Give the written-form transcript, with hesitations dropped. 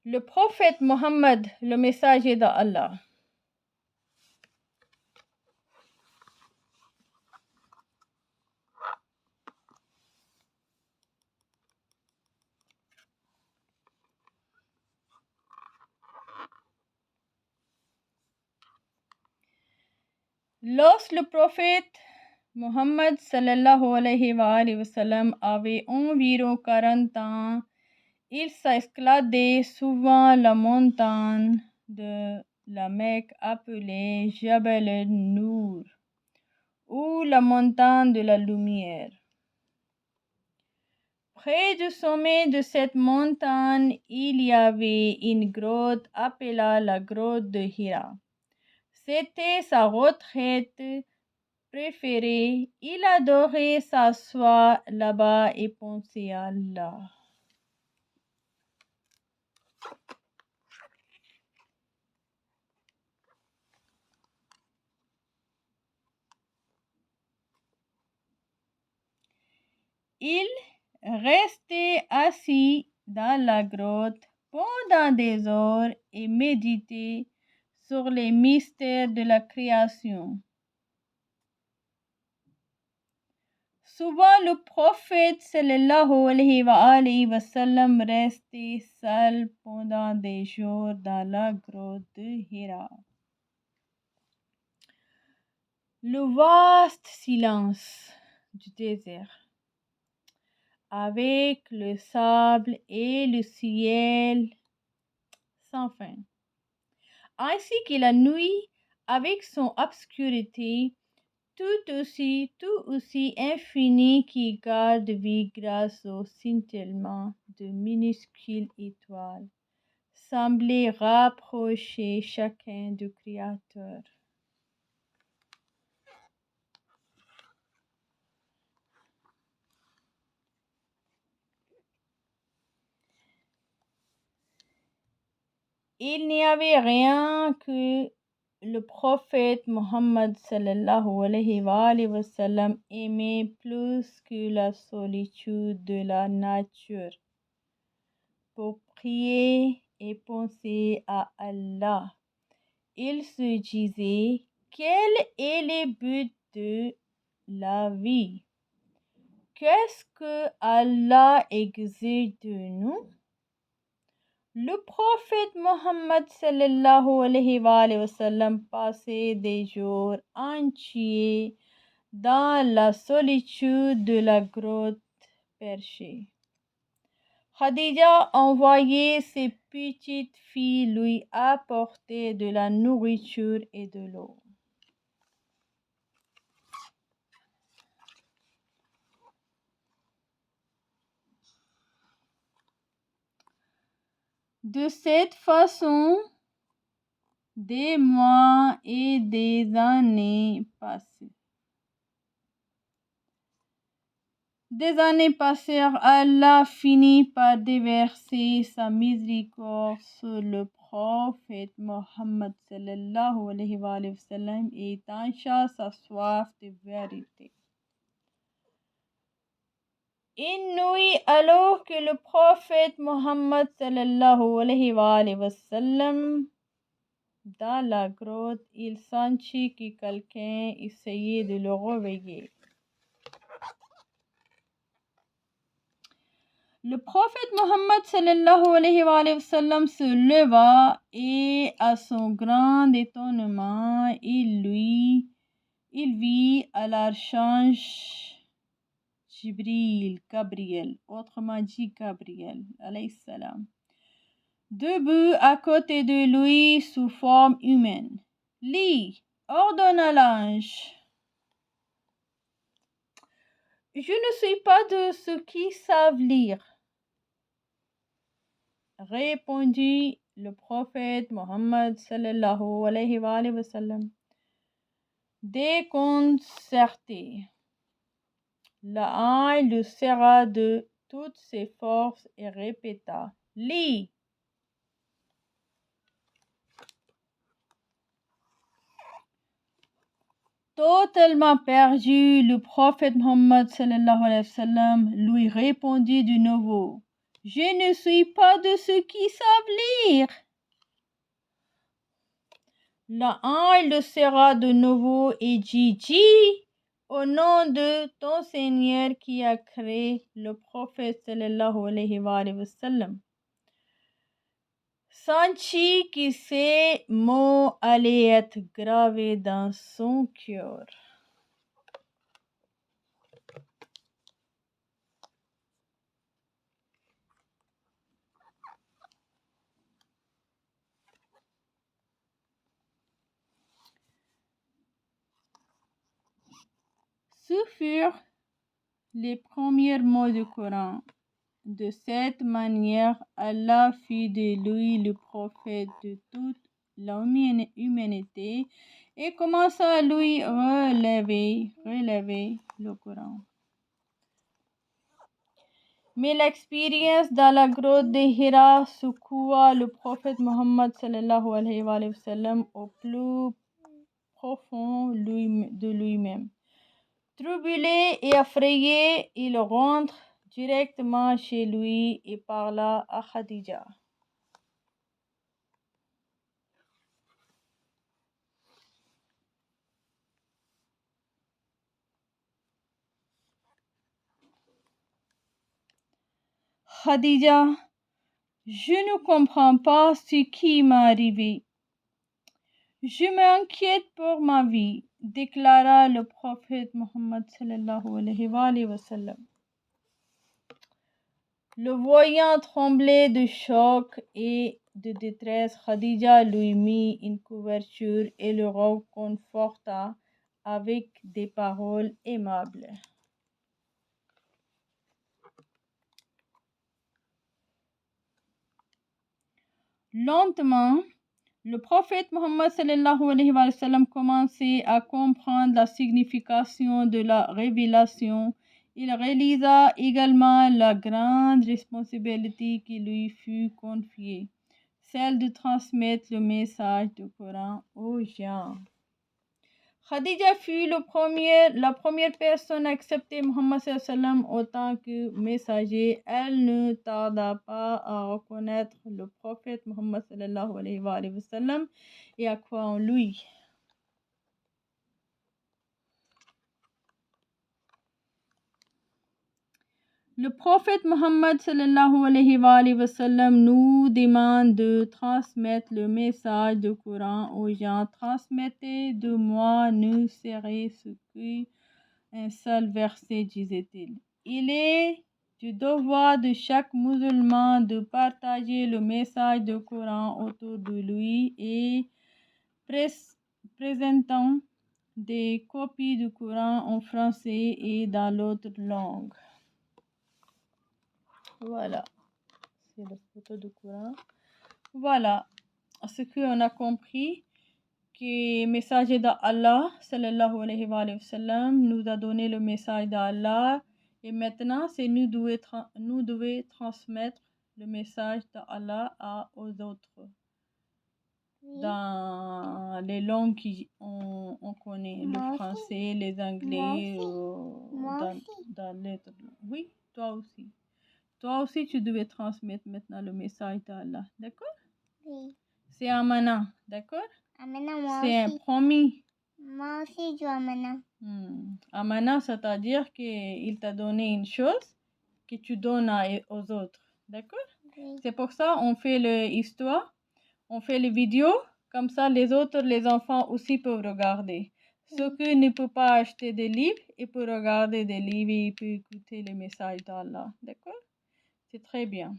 Le prophète Mohammed, le messager d'Allah. Lorsque le prophète Mohammed sallallahu alayhi wa sallam avait environ 40 ans, il s'escaladait souvent la montagne de la Mecque appelée Jabal al-Nour, ou la montagne de la lumière. Près du sommet de cette montagne, il y avait une grotte appelée la grotte de Hira. C'était sa retraite préférée. Il adorait s'asseoir là-bas et penser à Allah. Il restait assis dans la grotte pendant des heures et méditait sur les mystères de la création. Souvent, le prophète sallallahu alayhi wa sallam restait seul pendant des jours dans la grotte de Hira. Le vaste silence du désert, avec le sable et le ciel sans fin, ainsi que la nuit avec son obscurité tout aussi infinie qui garde vie grâce au scintillement de minuscules étoiles, semblait rapprocher chacun du Créateur. Il n'y avait rien que le prophète Mohammed sallallahu alayhi wa sallam aimait plus que la solitude de la nature pour prier et penser à Allah. Il se disait, quel est le but de la vie? Qu'est-ce que Allah exige de nous? Le prophète Mohammed sallallahu alayhi wa sallam passait des jours entiers dans la solitude de la grotte perchée. Khadija envoyait ses petites filles lui apporter de la nourriture et de l'eau. De cette façon, des mois et des années passèrent. Des années passèrent, Allah finit par déverser sa miséricorde sur le prophète Mohammed sallallahu alayhi wa sallam et étancha sa soif de vérité. Une nuit, alors que le prophète Mohammed sallallahu alayhi wa sallam dans la grotte, il sentit que quelqu'un essayait de le réveiller. Le prophète Mohammed sallallahu alayhi wa sallam se leva et, à son grand étonnement, il vit à l'archange Gabriel, autrement dit Gabriel, alayhi salam, debout à côté de lui sous forme humaine. Lis, ordonna l'ange. Je ne suis pas de ceux qui savent lire, répondit le prophète Mohammed sallallahu alayhi wa sallam. Déconcerté, l'ange le serra de toutes ses forces et répéta, lis. Totalement perdu, le prophète Mohammed sallallahu alayhi wa sallam lui répondit de nouveau, Je ne suis pas de ceux qui savent lire. Là, il le sera de nouveau et dit, au nom de ton Seigneur qui a créé le prophète sallallahu alayhi wa sallam. Sentit que ces mots allaient être gravés dans son cœur. Ce furent les premiers mots du Coran. De cette manière, Allah fit de lui le prophète de toute l'humanité et commença à lui relever le Coran. Mais l'expérience dans la grotte de Hira secoua le prophète Mohammed sallallahu alayhi wa sallam au plus profond de lui-même. Troublé et effrayé, il rentre directement chez lui et parla à Khadija. Khadija, je ne comprends pas ce qui m'est arrivé. Je m'inquiète pour ma vie, déclara le prophète Mohammed sallallahu alayhi wa sallam. Le voyant trembler de choc et de détresse, Khadija lui mit une couverture et le réconforta avec des paroles aimables. Lentement, le prophète Mohammed sallallahu alayhi wa sallam commençait à comprendre la signification de la révélation. Il réalisa également la grande responsabilité qui lui fut confiée, celle de transmettre le message du Coran aux gens. Khadija fut la première personne à accepter Mohammed sallallahu alayhi wa sallam en tant que messager. Elle ne tarda pas à reconnaître le prophète Mohammed sallallahu alayhi wa sallam et à croire en lui. Le prophète Mohammed sallallahu alayhi wa sallam nous demande de transmettre le message du Coran aux gens. Transmettez de moi ne serait-ce qu'un seul verset, disait-il. Il est du devoir de chaque musulman de partager le message du Coran autour de lui et présentant des copies du Coran en français et dans d'autres langues. Voilà, c'est la photo du Coran. Voilà ce qu'on a compris, que le messager d'Allah sallallahu alayhi wa sallam nous a donné le message d'Allah et maintenant c'est nous devons transmettre le message d'Allah aux autres dans les langues qu'on connaît, le français, les anglais, dans les autres langues. Oui, toi aussi. Toi aussi, tu devais transmettre maintenant le message d'Allah. D'accord? Oui. C'est amana. D'accord? Amana, moi aussi. C'est un promis. Moi aussi, je amana. Amana, c'est-à-dire qu'il t'a donné une chose que tu donnes aux autres. D'accord? Oui. C'est pour ça qu'on fait l'histoire, on fait les vidéos. Comme ça, les enfants aussi peuvent regarder. Ceux qui ne peuvent pas acheter des livres, ils peuvent regarder des livres et ils peuvent écouter les messages d'Allah. D'accord? C'est très bien.